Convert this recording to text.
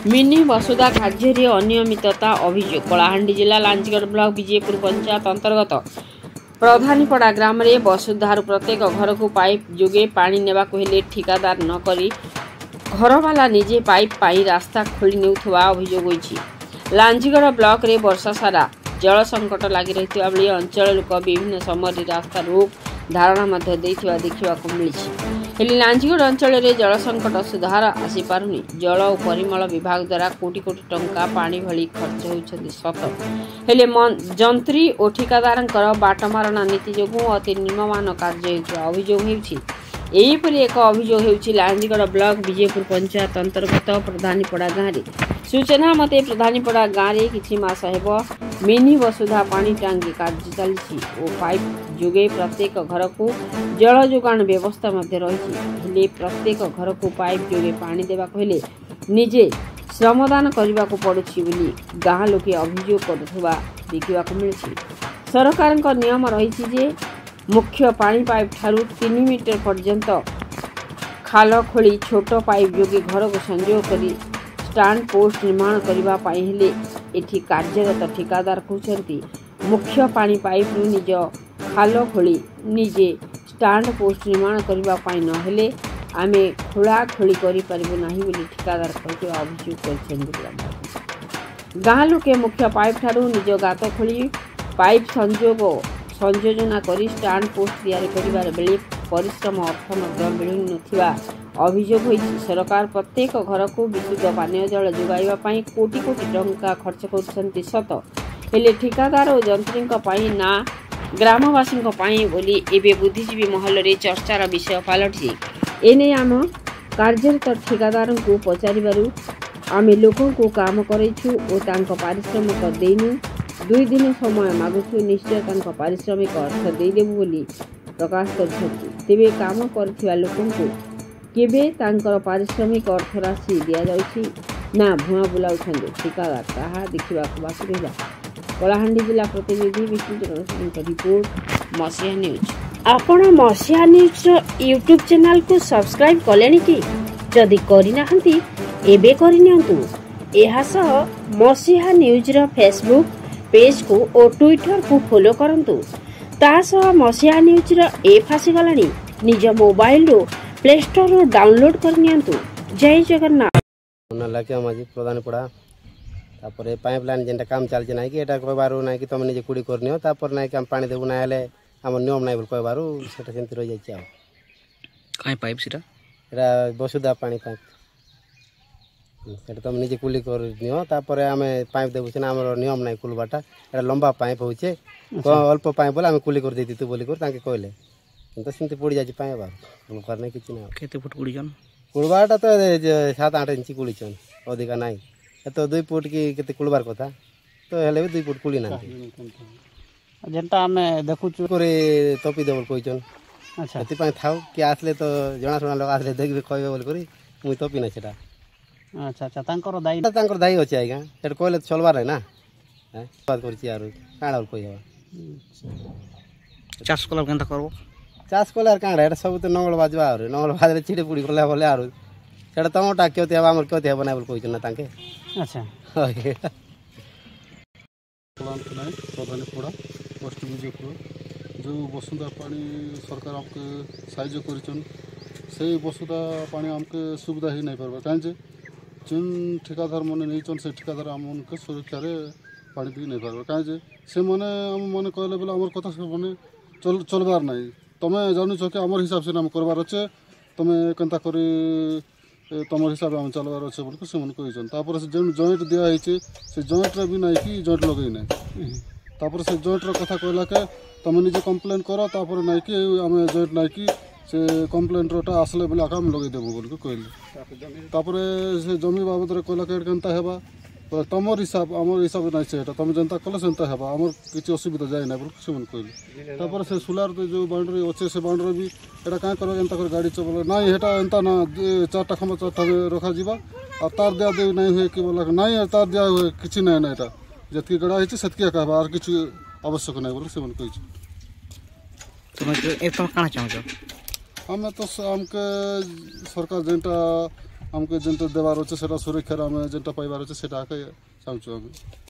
Mini वसुधा कार्य अनियमितता अभियोग कलाहांडी जिला लांचगढ़ ब्लॉक विजयपुर पंचायत अंतर्गत प्रधानीपड़ा ग्राम में वसुधार प्रत्येक घर को पाइप जोगे पानी नेबा हेले ठिकादार न करी घरवाला निजे पाइप पाई रास्ता खोली नेउथुवा अभियोग होईछि। लांचगढ़ ब्लॉक रे वर्षा सारा जल संकट लगी रहिथिबा बेले अंचल लोक विभिन्न समय रास्ता रोक धारणा मध्य देखा मिली। हेले लांचगढ़ अंचल में जल संकट सुधार आसी पारुनी। जल और परिमल विभाग द्वारा कोटी कोटी टंका पानी भली खर्च होउछथि सत, हेले जंत्री और ठिकादार बाटमारणा नीति जोगु अति निम्नमान कार्य होइछा अभियोग होइछि। एहीपरि एक अभियोग होइछि लांचगढ़ ब्लॉक विजयपुर पंचायत अंतर्गत प्रधानीपड़ा गाँव में। सूचना मते प्रधानीपड़ा गाँव में किछि मास हेब मिनी वसुधा पानी टांगी कार्य चलछि और पाइप जोगे प्रत्येक घर को जल जोगाण व्यवस्था मध्य रही। हेले प्रत्येक घर को पाइप जोगे पानी देवा हेले निजे श्रमदान करने को पड़ुछि बोली गाँ लोके अभियोग करुवा देखा मिली। सरकार नियम रही जे मुख्य पानी पाइप ठारू 3 मीटर पर्यंत खाल खोली छोट पाइप जोगे घर को संयोग करी स्टैंड पोस्ट निर्माण करने हेले एठी कार्यरत ठिकादार कहते मुख्य पानी पाइप निज खाल खोली निजे स्टैंड पोस्ट निर्माण करने न हेले आमे खोला खोली करें ठिकादार कहते अभियोग कर गाँ लोके मुख्य पाइप ठारू निज गात खोली पाइप संयोजना करी स्टैंड पोस्ट तैयारी करिबार बेले परिश्रम अर्थ मिलु नथिबा अभियोग होइछि। सरकार प्रत्येक घर को विशुद्ध पानीय जल जोगाइबा पई कोटी कोटी टंका खर्च करछन्ति सत, हेले ठिकादार और जंत्री ना ग्रामवासी बोली एबे बुद्धिजीवी महल रे चर्चार विषय पलटि। एने आम कार्यरत ठिकादार को पचारिबारु आमे लोकों को काम करैछु और तांको पारिश्रमिक देनु 2 दिन समय मागुछु, निश्चय तांको पारिश्रमिक अर्थ देदेबु बोली प्रकाश करछन्ति। तेबे काम करथिबा लोकों को केबे तांकर पारिश्रमिक अर्थ राशि दिया जाउछि ना भुआ बुलाउछन्ति ठिकादार ताहा देखिबा बाकी रहिला। कलाहांडी जिला प्रतिनिधि विष्णु सिंह रिपोर्ट मसिया न्यूज। आपण मसिया न्यूज यूट्यूब चैनल को सब्सक्राइब कलेनी कि जदि करिनाहंती एबे करिनियंतु। एहा सह मसिया न्यूज रो फेसबुक पेज को और ट्विटर को फॉलो करंतु। तासह मसिया न्यूज रो ऐप आसी गलानी, निज मोबाइल रो प्ले स्टोर रो डाउनलोड करनियंतु। जय जगन्नाथ। लाके माजी प्रधानीपड़ा तापर पाइप लाइन जेंटा काम चलছে নাই कि एटा कहबारो নাই कि तुम निजे कुड़ी करनियो तापर নাই कि हम पानी देबु ना हेले हम नियम নাই बोल कहबारो सेटा सेंति रह जाय छै। काई पाइप सेटा एटा वसुधा पानी पाइप सेटा तुम निजे कुली करनियो तापर हमें पाइप देबु छै ना हमर नियम নাই कुलबाटा एटा लंबा पाइप होचे अल्प पाइप बोला हम कुली कर देती तू बोली कर ताके कहले तो सेंति पड़ी जाय छै पाइप हम करने किछ ना केते फुट कुड़ी जन कुलबाटा तो 7-8 इंच कुली छन अधिका नाही तो 2 फुट की केते कुलबार कथा तो हेले 2 फुट कुली ना जेंटा हमें देखु करे तोपी देबल कहिचन। अच्छा एति पय थाउ कि आसले तो जणा सुना लोग आसले देखबे कहबे बोल करी मुई तोपी ना सेटा। अच्छा अच्छा तांकर दाई अछि आइगा सेट कहले चलबार नै ना हैं बात करछि आरो काणा कहबा चाष कला केनता करबो चाष कलार काणा एटा सब तो नंगल बाजवा आरो नंगल बाजरे छिडे पुडी करला बोले आरो सेटा टमाटा क्यों तेबा हमर क्यों तेबा बनाबल कहिचन ना तांके। अच्छा प्रधानीपड़ा पोस्ट विजयपुर जो वसुधा पानी सरकार आमके साहाय्य करिछन से वसुधा पानी आमके सुविधा ही नहीं पारबा काहे जेन ठिकादार माने नहींचन से ठिकादार आमके सुरक्षा रे पानी दी नहीं पारबा काहे से माने हम माने कहले बेला हमर कथा से माने चलबार नहीं तमे जानु छ कि हमर हिसाब से हम करबार अछि तमे केनता करी तमर हिसाब हम चलबार अच्छे बोल से मन कहिछन। तापर से जेन जॉइंट दिया है से जॉइंट रे भी नहीं कि जॉइंट लगई नहीं तापर से जॉइंट रो कथा कहला के तमे निजे कंप्लेन करो तापर नहीं कि हमें जॉइंट नहीं कि से कंप्लेन रोटा आसले बोले हम लगई देबो बोल के कहले तापर से जमी बाबद रे कहला के केनता हेबा तमर हिसाब हमर हिसाब नहीं से तुम जनता कले सेंता हेबा हमर किछि असुविधा जाय ना बोल से मन कहले। तापर से सोलार जो बाउंड्री अच्छे से बाउंड्री भी एटा का करबा एंता कर गाड़ी चबल नाही हेटा एंता ना 4टा खंबा 4टा रखा जीवा और तार दिया दे नहीं हुए कि बोला नहीं तार दिया हुए किछि नहीं ना एटा जतकी गड़ा हिछि सेतकी कहबा और किछि आवश्यक नहीं बोल से मन कहि तुम ए तो काना चाहो हमें तो हमके सरकार जेंटा आमके जेनटा देवार अच्छे सेटा सुरक्षा आम जेनटा पाइबार अच्छे सेटा चाहूँ आम।